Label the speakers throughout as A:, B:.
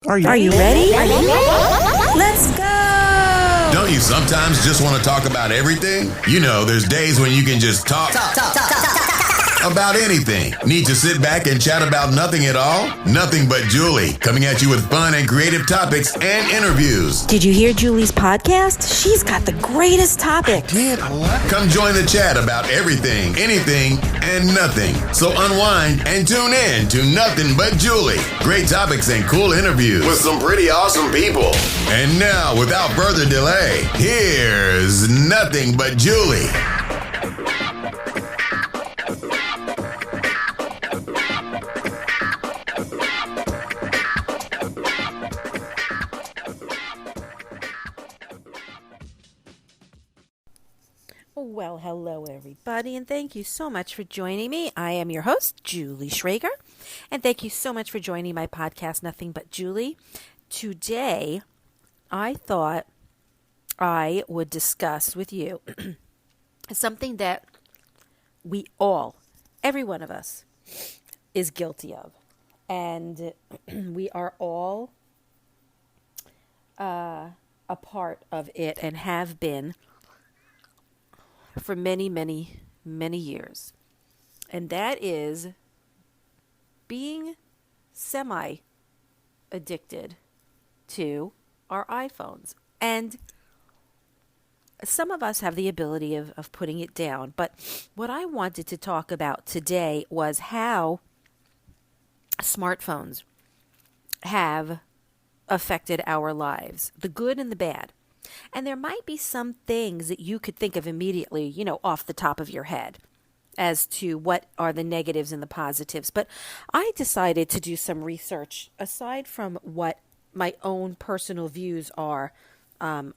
A: Are you ready? Let's go!
B: Don't you sometimes just want to talk about everything? You know, there's days when you can just talk about anything. Need to sit back and chat about nothing at all? Nothing But Julie, coming at you with fun and creative topics and interviews.
A: Did you hear Julie's podcast? She's got the greatest topics.
B: Come join the chat about everything, anything, and nothing. So unwind and tune in to Nothing But Julie. Great topics and cool interviews with some pretty awesome people. And now, without further delay, here's Nothing But Julie.
A: Well, hello, everybody, and thank you so much for joining me. I am your host, Julie Schrager, and thank you so much for joining my podcast, Nothing But Julie. Today, I thought I would discuss with you something that we all, every one of us, is guilty of, and we are all a part of it and have been for many, many, many years. And that is being semi-addicted to our iPhones. And some of us have the ability of putting it down. But what I wanted to talk about today was how smartphones have affected our lives, the good and the bad. And there might be some things that you could think of immediately, off the top of your head as to what are the negatives and the positives. But I decided to do some research aside from what my own personal views are, how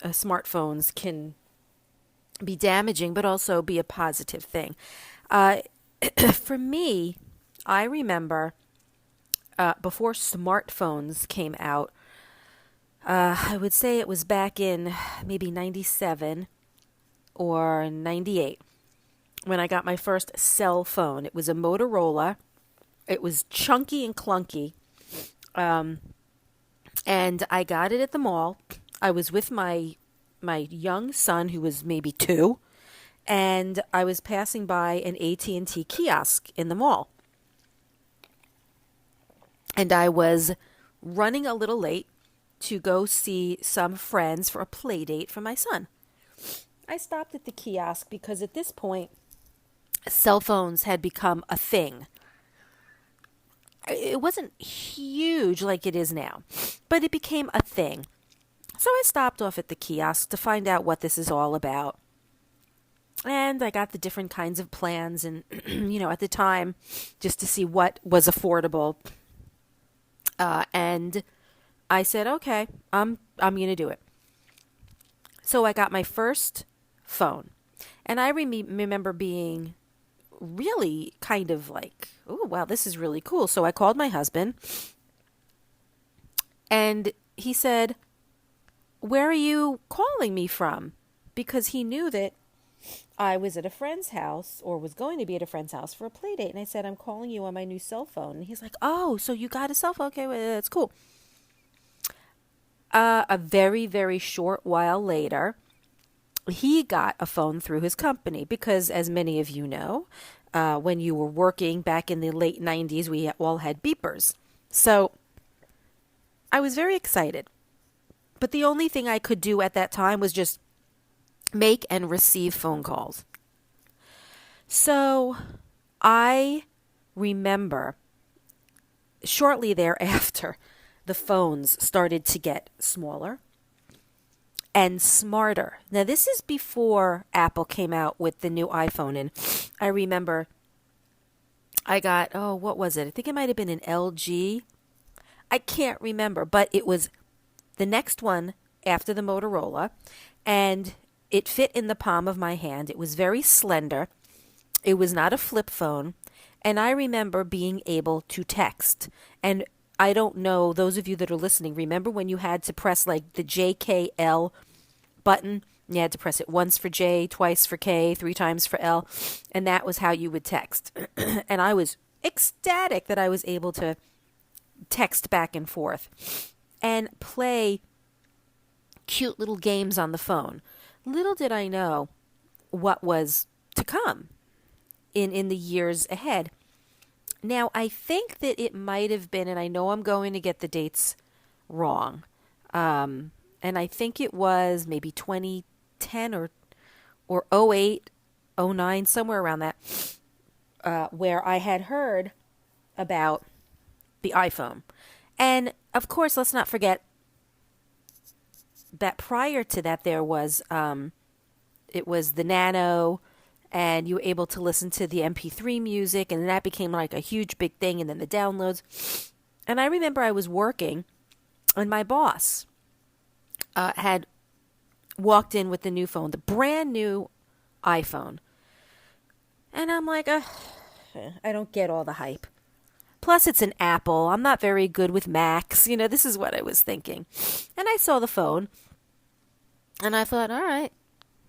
A: smartphones can be damaging, but also be a positive thing. For me, I remember before smartphones came out, I would say it was back in maybe 97 or 98 when I got my first cell phone. It was a Motorola. It was chunky and clunky. And I got it at the mall. I was with my young son, who was maybe 2, and I was passing by an AT&T kiosk in the mall. And I was running a little late to go see some friends for a play date for my son. I stopped at the kiosk because at this point, cell phones had become a thing. It wasn't huge like it is now, but it became a thing. So I stopped off at the kiosk to find out what this is all about. And I got the different kinds of plans and, at the time, just to see what was affordable. And I said, okay, I'm going to do it. So I got my first phone. And I remember being really kind of like, oh, wow, this is really cool. So I called my husband. And he said, where are you calling me from? Because he knew that I was at a friend's house or was going to be at a friend's house for a play date. And I said, I'm calling you on my new cell phone. And he's like, oh, so you got a cell phone? Okay, well, that's cool. A very, very short while later, he got a phone through his company because, as many of you know, when you were working back in the late 90s, we all had beepers. So I was very excited. But the only thing I could do at that time was just make and receive phone calls. So I remember shortly thereafter, the phones started to get smaller and smarter. Now, this is before Apple came out with the new iPhone. And I remember I got, what was it? I think it might have been an LG. I can't remember, but it was the next one after the Motorola. And it fit in the palm of my hand. It was very slender. It was not a flip phone. And I remember being able to text. And I don't know, those of you that are listening, remember when you had to press like the JKL button? You had to press it once for J, twice for K, 3 times for L. And that was how you would text. And I was ecstatic that I was able to text back and forth and play cute little games on the phone. Little did I know what was to come in the years ahead. Now, I think that it might have been, and I know I'm going to get the dates wrong, and I think it was maybe 2010 or 08, 09, somewhere around that, where I had heard about the iPhone. And, of course, let's not forget that prior to that there was, it was the Nano, and you were able to listen to the MP3 music, and that became like a huge big thing, and then the downloads. And I remember I was working, and my boss had walked in with the new phone, the brand new iPhone. And I'm like, I don't get all the hype. Plus, it's an Apple. I'm not very good with Macs. This is what I was thinking. And I saw the phone, and I thought, all right,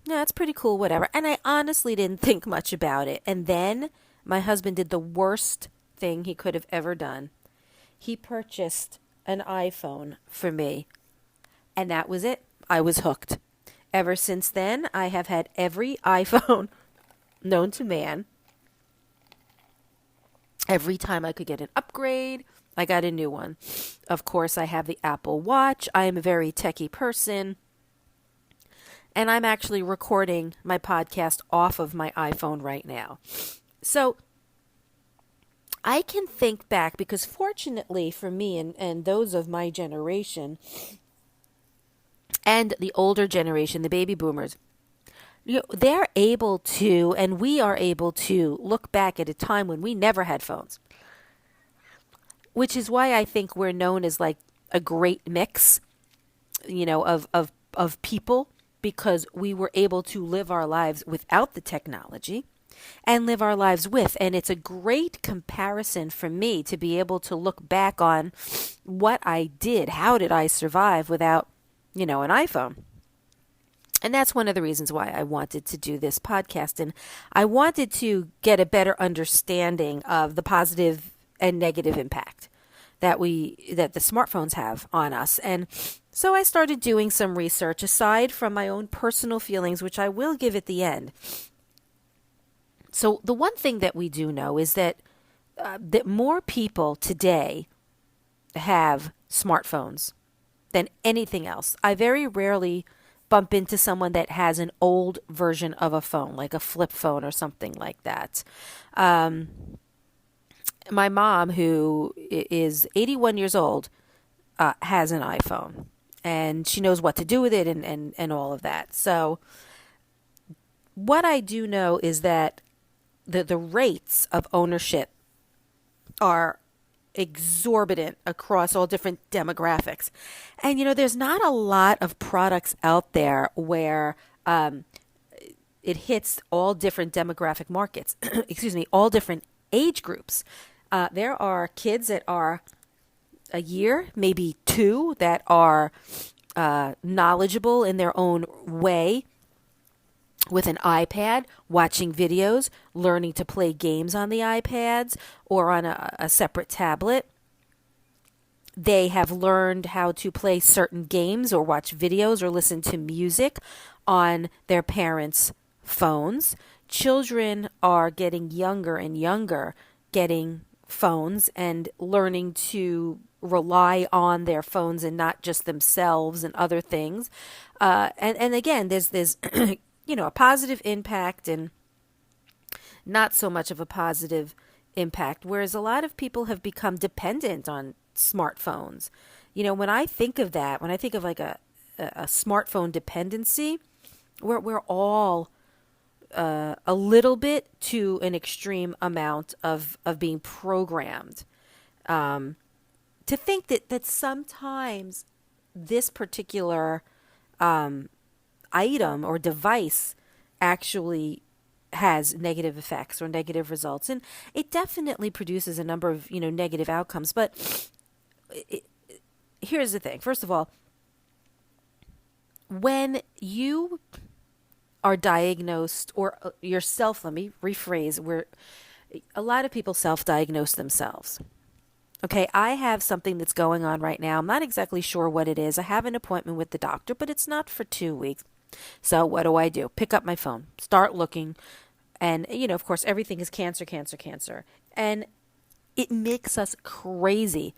A: yeah, it's pretty cool, whatever. And I honestly didn't think much about it. And then my husband did the worst thing he could have ever done. He purchased an iPhone for me. And that was it. I was hooked. Ever since then, I have had every iPhone known to man. Every time I could get an upgrade, I got a new one. Of course, I have the Apple Watch. I am a very techie person. And I'm actually recording my podcast off of my iPhone right now. So I can think back, because fortunately for me and those of my generation and the older generation, the baby boomers, they're able to, and we are able to, look back at a time when we never had phones. Which is why I think we're known as like a great mix, of people, because we were able to live our lives without the technology and live our lives with. And it's a great comparison for me to be able to look back on what I did. How did I survive without, an iPhone? And that's one of the reasons why I wanted to do this podcast. And I wanted to get a better understanding of the positive and negative impact that the smartphones have on us. And so I started doing some research aside from my own personal feelings, which I will give at the end. So the one thing that we do know is that more people today have smartphones than anything else. I very rarely bump into someone that has an old version of a phone, like a flip phone or something like that. My mom, who is 81 years old, has an iPhone, and she knows what to do with it and all of that. So what I do know is that the rates of ownership are exorbitant across all different demographics. And, there's not a lot of products out there where it hits all different demographic markets, all different age groups. There are kids that are a year, maybe two, that are knowledgeable in their own way with an iPad, watching videos, learning to play games on the iPads or on a separate tablet. They have learned how to play certain games or watch videos or listen to music on their parents' phones. Children are getting younger and younger, getting phones and learning to rely on their phones and not just themselves and other things. And again, there's a positive impact and not so much of a positive impact, whereas a lot of people have become dependent on smartphones. When I think of that, when I think of like a smartphone dependency, we're all a little bit to an extreme amount of being programmed to think that sometimes this particular item or device actually has negative effects or negative results. And it definitely produces a number of, negative outcomes. But here's the thing. First of all, when you are diagnosed or yourself, let me rephrase, where A lot of people self-diagnose themselves. Okay, I have something that's going on right now. I'm not exactly sure what it is. I have an appointment with the doctor, but it's not for 2 weeks. So what do? Pick up my phone, start looking, and, of course, everything is cancer, cancer, cancer. And it makes us crazy.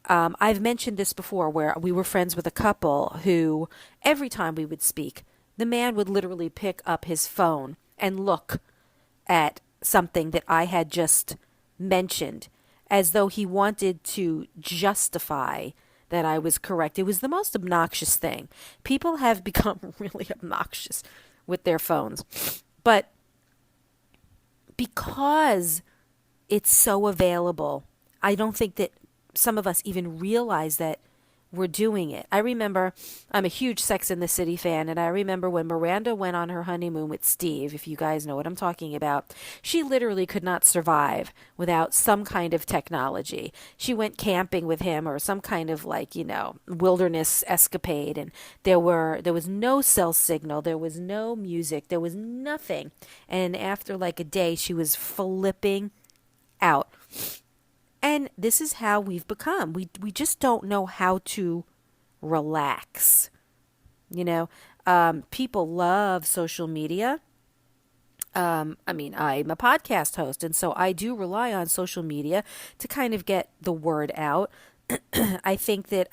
A: I've mentioned this before where we were friends with a couple who, every time we would speak, the man would literally pick up his phone and look at something that I had just mentioned as though he wanted to justify that I was correct. It was the most obnoxious thing. People have become really obnoxious with their phones. But because it's so available, I don't think that some of us even realize that we're doing it. I remember, I'm a huge Sex and the City fan, and I remember when Miranda went on her honeymoon with Steve, if you guys know what I'm talking about, she literally could not survive without some kind of technology. She went camping with him or some kind of wilderness escapade, and there was no cell signal, there was no music, there was nothing. And after a day, she was flipping out. And this is how we've become. We just don't know how to relax. People love social media. I'm a podcast host, and so I do rely on social media to kind of get the word out. I think that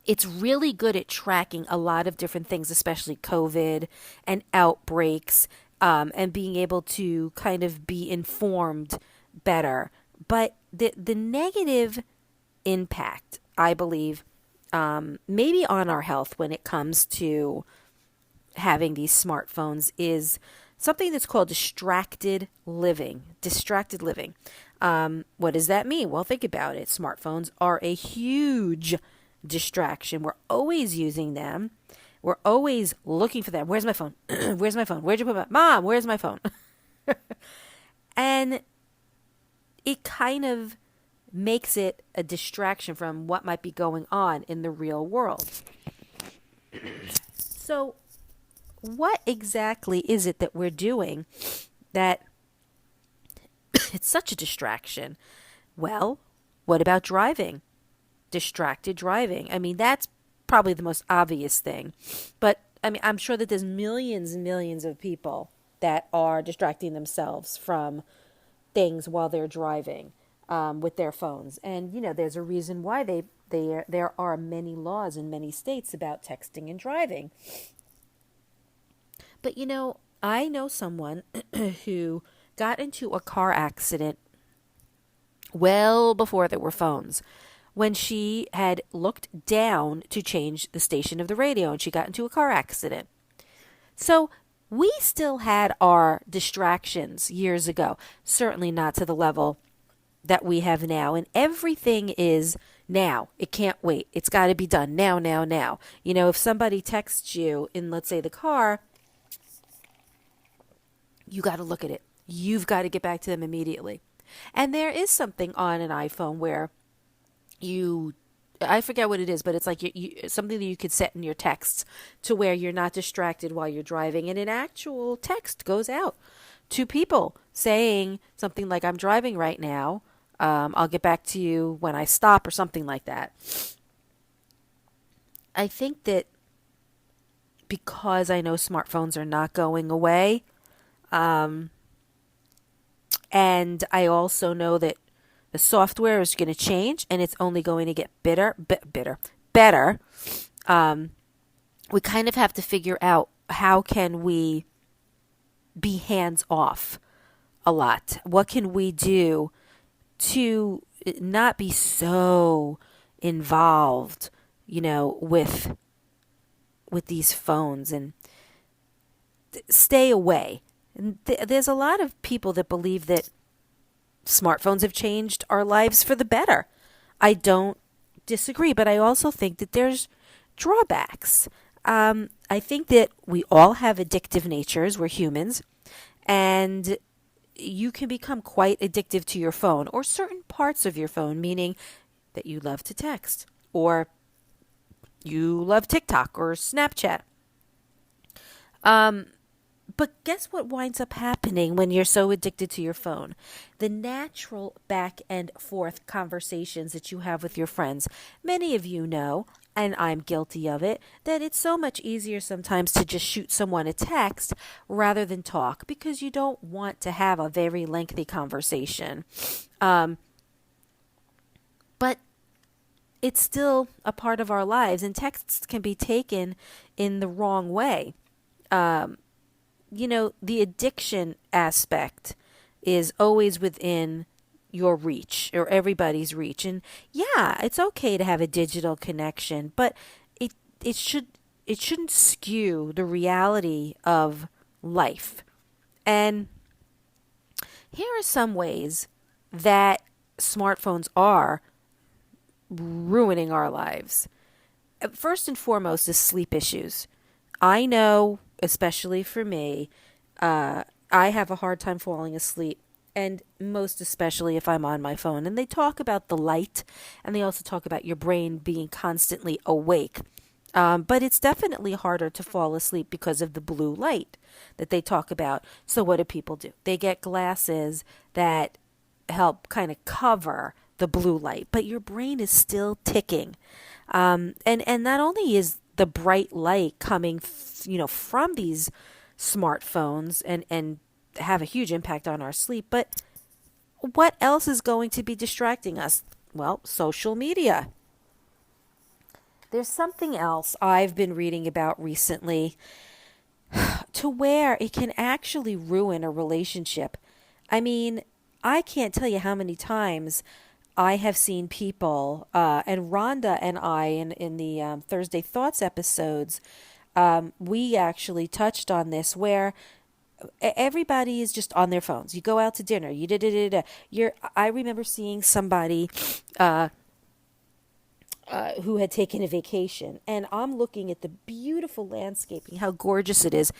A: it's really good at tracking a lot of different things, especially COVID and outbreaks, and being able to kind of be informed better. But the negative impact, I believe, maybe on our health when it comes to having these smartphones is something that's called distracted living. Distracted living. What does that mean? Well, think about it. Smartphones are a huge distraction. We're always using them. We're always looking for them. Where's my phone? Where's my phone? Where'd you put my Mom, where's my phone? And it kind of makes it a distraction from what might be going on in the real world. So what exactly is it that we're doing that it's such a distraction? Well, what about driving? Distracted driving. That's probably the most obvious thing. But, I'm sure that there's millions and millions of people that are distracting themselves from things while they're driving with their phones. And, there's a reason why there are many laws in many states about texting and driving. But, I know someone who got into a car accident well before there were phones, when she had looked down to change the station of the radio and she got into a car accident. So we still had our distractions years ago, certainly not to the level that we have now. And everything is now. It can't wait. It's got to be done now, now, now. If somebody texts you in, let's say, the car, you got to look at it. You've got to get back to them immediately. And there is something on an iPhone where I forget what it is, but it's like something that you could set in your texts to where you're not distracted while you're driving. And an actual text goes out to people saying something like, I'm driving right now. I'll get back to you when I stop, or something like that. I think that because I know smartphones are not going away, and I also know that the software is going to change and it's only going to get better. We kind of have to figure out how can we be hands off a lot. What can we do to not be so involved, with these phones, and stay away. And there's a lot of people that believe that smartphones have changed our lives for the better. I don't disagree, but I also think that there's drawbacks. I think that we all have addictive natures. We're humans. And you can become quite addictive to your phone or certain parts of your phone, meaning that you love to text or you love TikTok or Snapchat. But guess what winds up happening when you're so addicted to your phone? The natural back and forth conversations that you have with your friends. Many of you know, and I'm guilty of it, that it's so much easier sometimes to just shoot someone a text rather than talk because you don't want to have a very lengthy conversation. But it's still a part of our lives, and texts can be taken in the wrong way. The addiction aspect is always within your reach or everybody's reach. And yeah, it's okay to have a digital connection, but it shouldn't skew the reality of life. And here are some ways that smartphones are ruining our lives. First and foremost is sleep issues. I know, especially for me, I have a hard time falling asleep, and most especially if I'm on my phone. And they talk about the light, and they also talk about your brain being constantly awake. But it's definitely harder to fall asleep because of the blue light that they talk about. So what do people do? They get glasses that help kind of cover the blue light, but your brain is still ticking. And not only is the bright light coming, from these smartphones and have a huge impact on our sleep, but what else is going to be distracting us? Well, social media. There's something else I've been reading about recently to where it can actually ruin a relationship. I mean, I can't tell you how many times I have seen people, and Rhonda and I in the Thursday Thoughts episodes, we actually touched on this where everybody is just on their phones. You go out to dinner, I remember seeing somebody who had taken a vacation, and I'm looking at the beautiful landscaping, how gorgeous it is,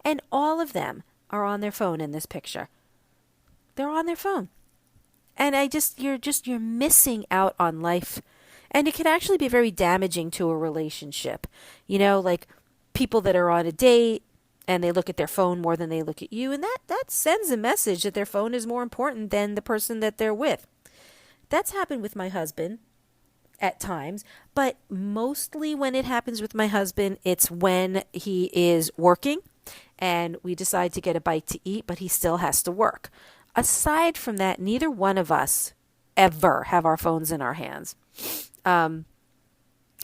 A: and all of them are on their phone in this picture. They're on their phone. And you're missing out on life. And it can actually be very damaging to a relationship. Like people that are on a date and they look at their phone more than they look at you. And that sends a message that their phone is more important than the person that they're with. That's happened with my husband at times. But mostly when it happens with my husband, it's when he is working and we decide to get a bite to eat, but he still has to work. Aside from that, neither one of us ever have our phones in our hands. And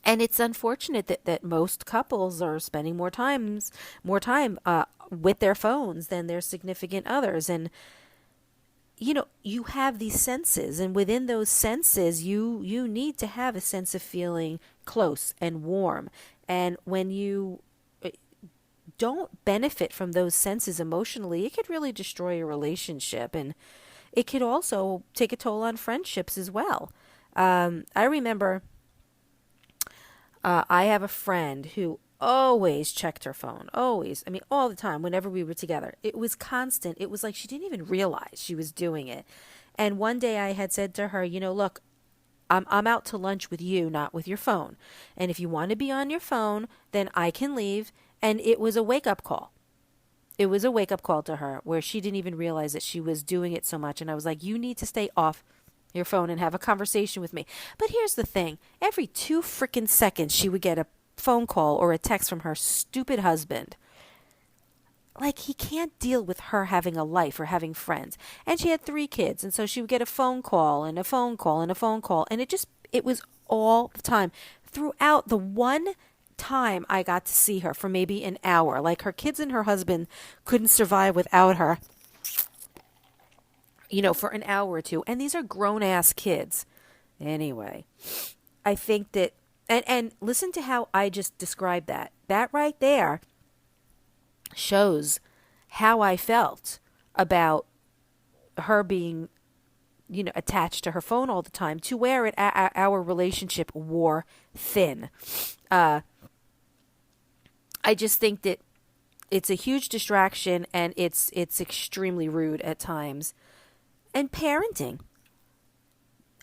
A: it's unfortunate that most couples are spending more time with their phones than their significant others. And, you have these senses, and within those senses, you need to have a sense of feeling close and warm. And when you don't benefit from those senses emotionally, it could really destroy a relationship. And it could also take a toll on friendships as well. I remember I have a friend who always checked her phone. Always. I mean, all the time, whenever we were together. It was constant. It was like she didn't even realize she was doing it. And one day I had said to her, look, I'm out to lunch with you, not with your phone. And if you want to be on your phone, then I can leave. And it was a wake-up call. It was a wake-up call to her where she didn't even realize that she was doing it so much. And I was like, you need to stay off your phone and have a conversation with me. But here's the thing. Every 2 freaking seconds, she would get a phone call or a text from her stupid husband. Like, he can't deal with her having a life or having friends. And she had 3 kids. And so she would get a phone call and a phone call and a phone call. And it was all the time. Throughout the one time I got to see her for maybe an hour. Like, her kids and her husband couldn't survive without her, for an hour or two. And these are grown-ass kids. Anyway, I think that, and listen to how I just described that. That right there shows how I felt about her being, attached to her phone all the time, to where our relationship wore thin. I just think that it's a huge distraction, and it's extremely rude at times. And parenting.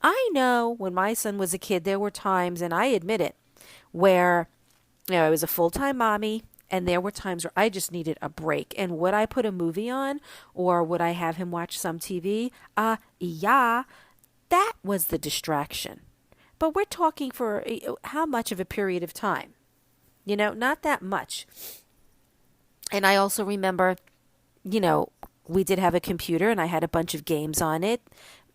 A: I know when my son was a kid, there were times, and I admit it, where I was a full-time mommy, And there were times where I just needed a break. And would I put a movie on, or would I have him watch some TV? Yeah, that was the distraction. But we're talking for how much of a period of time? Not that much. And I also remember, we did have a computer and I had a bunch of games on it,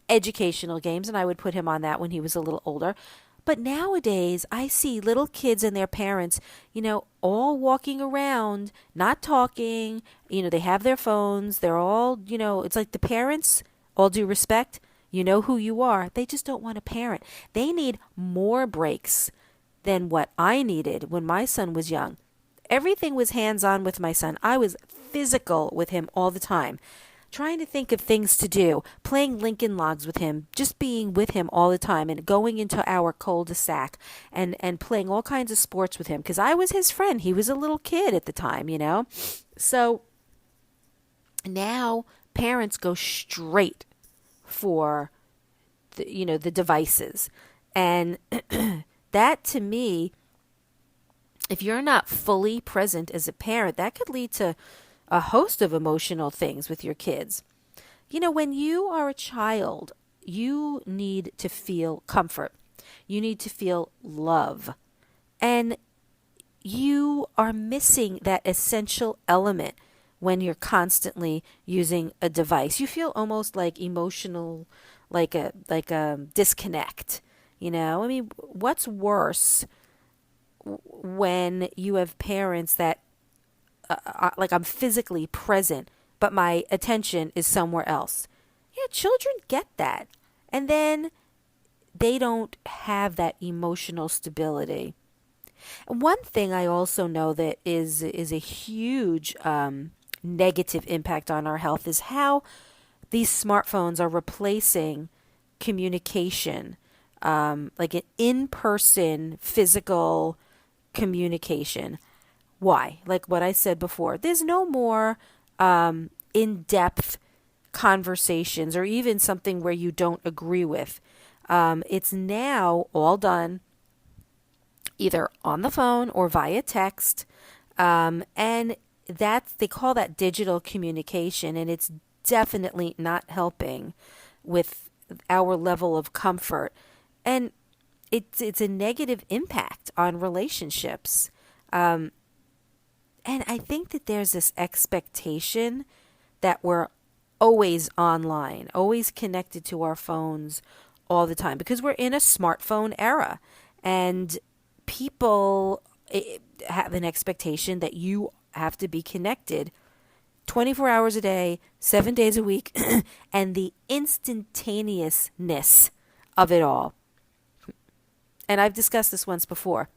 A: educational games, and I would put him on that when he was a little older. But nowadays, I see little kids and their parents, all walking around, not talking. They have their phones. They're all, it's like the parents, all due respect, you know who you are. They just don't want a parent. They need more breaks than what I needed when my son was young. Everything was hands-on with my son. I was physical with him all the time, trying to think of things to do, playing Lincoln Logs with him, just being with him all the time, and going into our cul-de-sac and playing all kinds of sports with him because I was his friend. He was a little kid at the time, So now parents go straight for the devices. And that, to me, if you're not fully present as a parent, that could lead to a host of emotional things with your kids. When you are a child, you need to feel comfort. You need to feel love. And you are missing that essential element when you're constantly using a device. You feel almost like emotional, like a disconnect. What's worse when you have parents that like I'm physically present, but my attention is somewhere else? Yeah, children get that. And then they don't have that emotional stability. And one thing I also know that is a huge negative impact on our health is how these smartphones are replacing communication, like an in-person physical communication. Why? Like what I said before, there's no more in-depth conversations or even something where you don't agree with. It's now all done either on the phone or via text. And they call that digital communication, and it's definitely not helping with our level of comfort. And it's a negative impact on relationships. And I think that there's this expectation that we're always online, always connected to our phones all the time, because we're in a smartphone era, and people have an expectation that you have to be connected 24 hours a day, 7 days a week, and the instantaneousness of it all. And I've discussed this once before.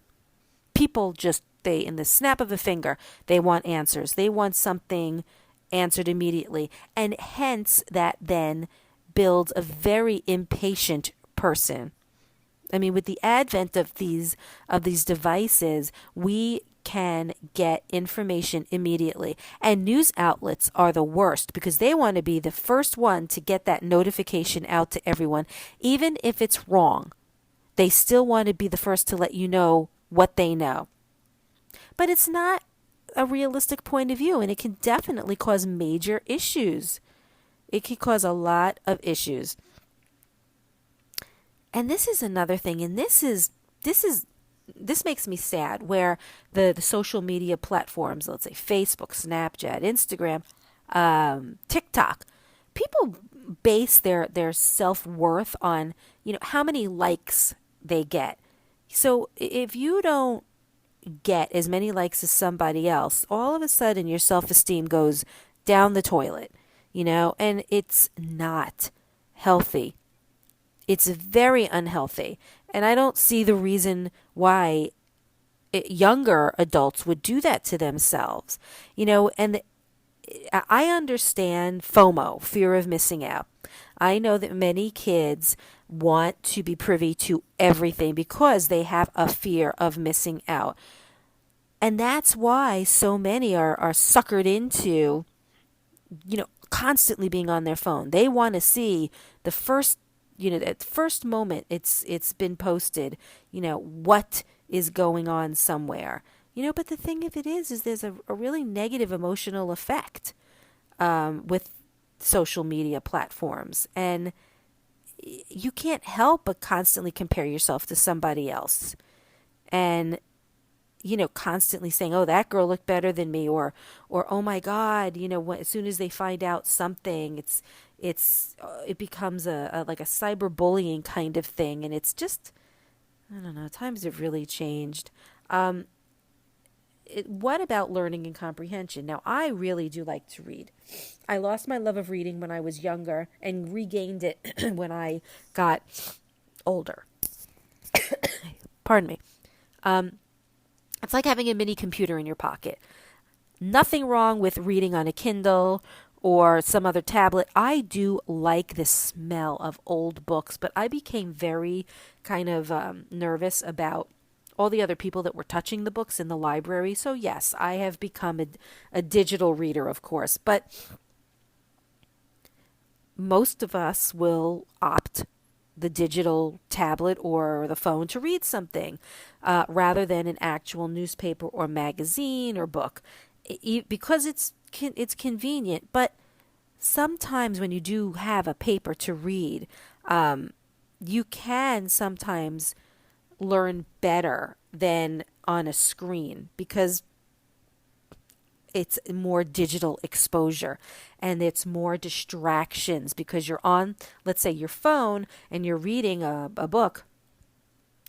A: People in the snap of a finger, they want answers. They want something answered immediately. And hence that then builds a very impatient person. I mean, with the advent of these devices, we can get information immediately. And news outlets are the worst because they want to be the first one to get that notification out to everyone. Even if it's wrong, they still want to be the first to let you know what they know. But it's not a realistic point of view, and it can definitely cause major issues. It can cause a lot of issues. And this is another thing, and this makes me sad, where the social media platforms, let's say Facebook, Snapchat, Instagram, TikTok, people base their self-worth on, how many likes they get. So if you don't get as many likes as somebody else, all of a sudden your self-esteem goes down the toilet, and it's not healthy. It's very unhealthy. And I don't see the reason why younger adults would do that to themselves. And I understand FOMO, fear of missing out. I know that many kids want to be privy to everything because they have a fear of missing out. And that's why so many are suckered into, constantly being on their phone. They want to see the first, at first moment it's been posted, what is going on somewhere. But the thing of it is there's a really negative emotional effect with social media platforms. And you can't help but constantly compare yourself to somebody else. And constantly saying, "Oh, that girl looked better than me," or "Oh my God," as soon as they find out something, it becomes like a cyberbullying kind of thing, and it's just, I don't know. Times have really changed. What about learning and comprehension? Now, I really do like to read. I lost my love of reading when I was younger and regained it when I got older. Pardon me. It's like having a mini computer in your pocket. Nothing wrong with reading on a Kindle or some other tablet. I do like the smell of old books, but I became very kind of nervous about all the other people that were touching the books in the library. So yes, I have become a digital reader, of course, but most of us will opt the digital tablet or the phone to read something rather than an actual newspaper or magazine or book, because it's convenient. But sometimes when you do have a paper to read, you can sometimes learn better than on a screen, because it's more digital exposure and it's more distractions, because you're on, let's say, your phone and you're reading a book,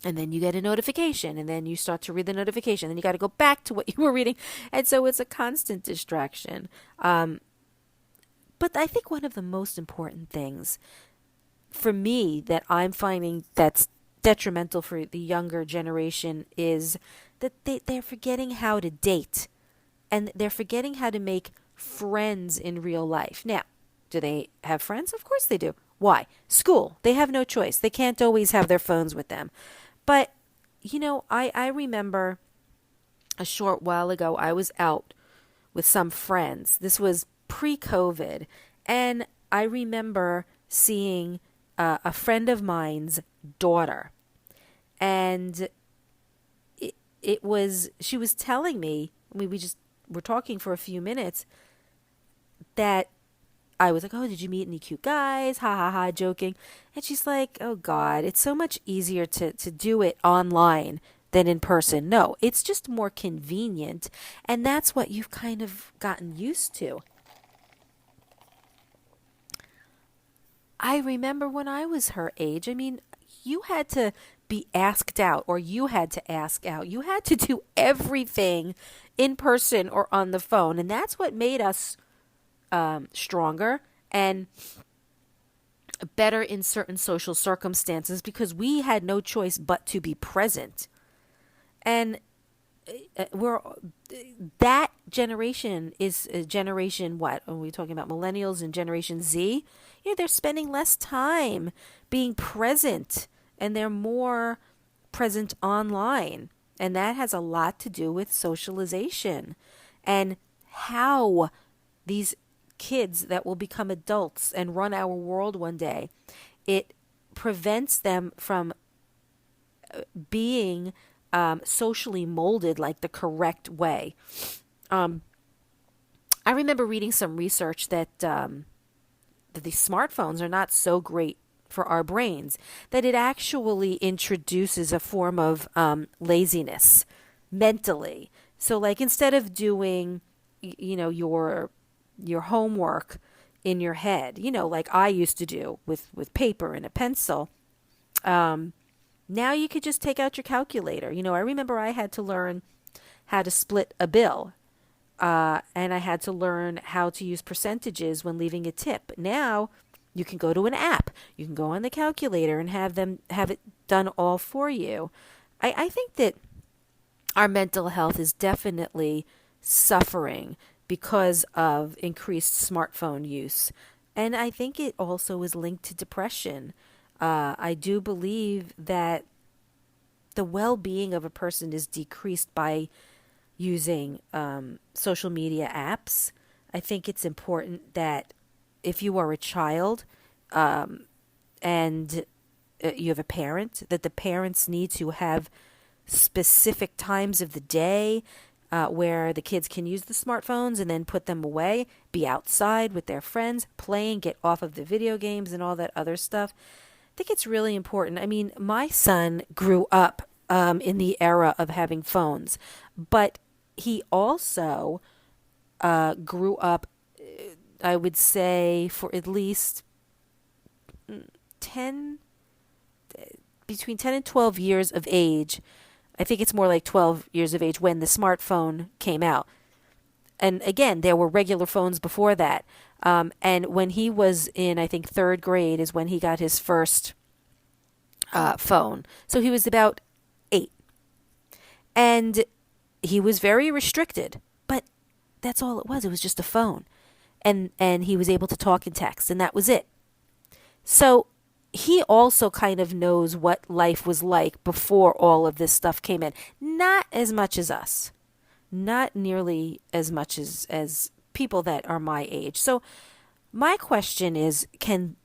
A: and then you get a notification, and then you start to read the notification, then you got to go back to what you were reading, and so it's a constant distraction. But I think one of the most important things for me that I'm finding that's detrimental for the younger generation is that they're forgetting how to date. And they're forgetting how to make friends in real life. Now, do they have friends? Of course they do. Why? School. They have no choice. They can't always have their phones with them. But, I remember a short while ago, I was out with some friends. This was pre-COVID. And I remember seeing a friend of mine's daughter. And she was telling me, we just were talking for a few minutes, that I was like, "Oh, did you meet any cute guys? Ha ha ha," joking. And she's like, "Oh God, it's so much easier to do it online than in person." No, it's just more convenient. And that's what you've kind of gotten used to. I remember when I was her age, you had to be asked out, or you had to ask out. You had to do everything in person or on the phone. And that's what made us stronger and better in certain social circumstances, because we had no choice but to be present. And that generation is generation what? Are we talking about millennials and Generation Z? They're spending less time being present, and they're more present online. And that has a lot to do with socialization and how these kids that will become adults and run our world one day, it prevents them from being socially molded like the correct way. I remember reading some research that these smartphones are not so great for our brains, that it actually introduces a form of laziness mentally. So like, instead of doing, your homework in your head, like I used to do with paper and a pencil, now you could just take out your calculator. I remember I had to learn how to split a bill. And I had to learn how to use percentages when leaving a tip. Now you can go to an app. You can go on the calculator and have it done all for you. I think that our mental health is definitely suffering because of increased smartphone use. And I think it also is linked to depression. I do believe that the well-being of a person is decreased by using social media apps. I think it's important that if you are a child and you have a parent, that the parents need to have specific times of the day where the kids can use the smartphones and then put them away, be outside with their friends, playing, get off of the video games and all that other stuff. I think it's really important. I mean, my son grew up in the era of having phones, but he also grew up, I would say, for at least 10, between 10 and 12 years of age. I think it's more like 12 years of age when the smartphone came out. And again, there were regular phones before that. And when he was in, I think, third grade is when he got his first phone. So he was about 8. And he was very restricted. But that's all it was. It was just a phone. And he was able to talk and text, and that was it. So he also kind of knows what life was like before all of this stuff came in. Not as much as us. Not nearly as much as people that are my age. So my question is, can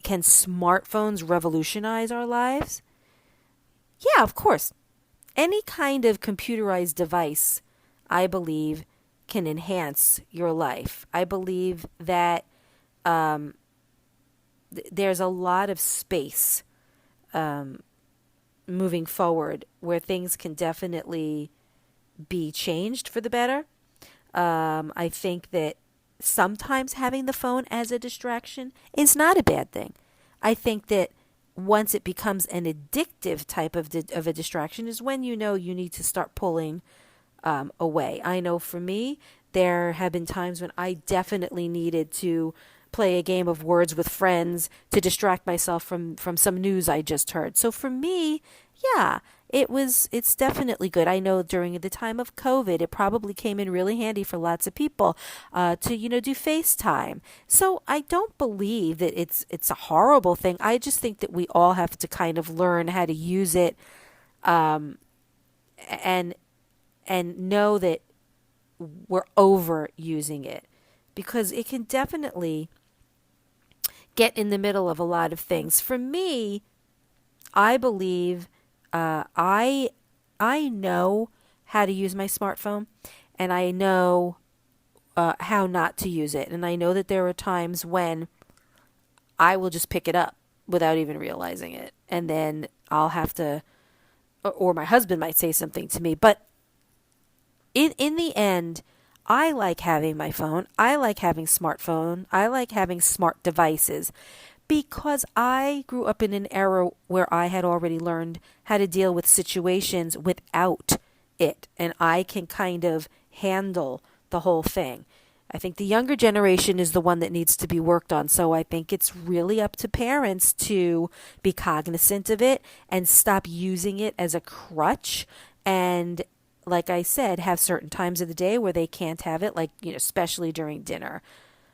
A: smartphones revolutionize our lives? Yeah, of course. Any kind of computerized device, I believe, can enhance your life. I believe that there's a lot of space moving forward where things can definitely be changed for the better. I think that sometimes having the phone as a distraction is not a bad thing. I think that once it becomes an addictive type of a distraction is when you know you need to start pulling away. I know for me, there have been times when I definitely needed to play a game of words with friends to distract myself from some news I just heard. So for me, yeah, it's definitely good. I know during the time of COVID, it probably came in really handy for lots of people to do FaceTime. So I don't believe that it's a horrible thing. I just think that we all have to kind of learn how to use it, and know that we're overusing it, because it can definitely get in the middle of a lot of things. For me, I believe I know how to use my smartphone, and I know how not to use it. And I know that there are times when I will just pick it up without even realizing it. And then I'll have to, or my husband might say something to me. But in the end, I like having my phone. I like having smartphone. I like having smart devices, because I grew up in an era where I had already learned how to deal with situations without it. And I can kind of handle the whole thing. I think the younger generation is the one that needs to be worked on. So I think it's really up to parents to be cognizant of it and stop using it as a crutch. And like I said, have certain times of the day where they can't have it, like, especially during dinner.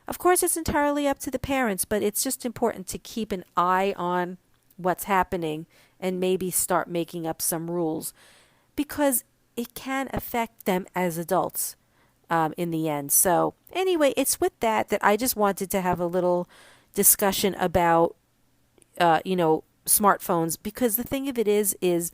A: Of course, it's entirely up to the parents, but it's just important to keep an eye on what's happening and maybe start making up some rules, because it can affect them as adults in the end. So anyway, it's with that I just wanted to have a little discussion about, smartphones, because the thing of it is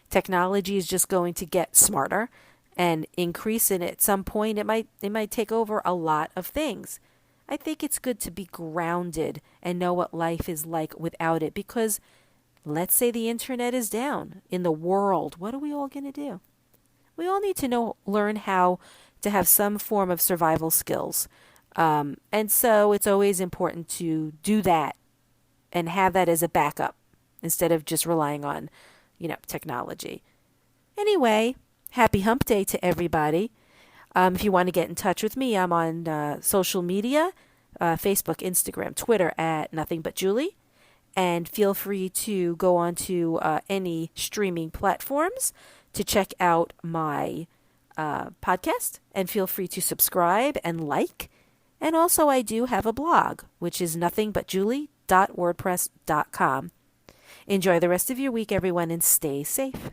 A: technology is just going to get smarter and increase, and at some point it might take over a lot of things. I think it's good to be grounded and know what life is like without it, because let's say the internet is down in the world. What are we all going to do? We all need to learn how to have some form of survival skills. And so it's always important to do that and have that as a backup instead of just relying on, technology. Anyway, happy hump day to everybody. If you want to get in touch with me, I'm on social media, Facebook, Instagram, Twitter at Nothing But Julie. And feel free to go on to any streaming platforms to check out my podcast. And feel free to subscribe and like. And also I do have a blog, which is nothingbutjulie.wordpress.com. Enjoy the rest of your week, everyone, and stay safe.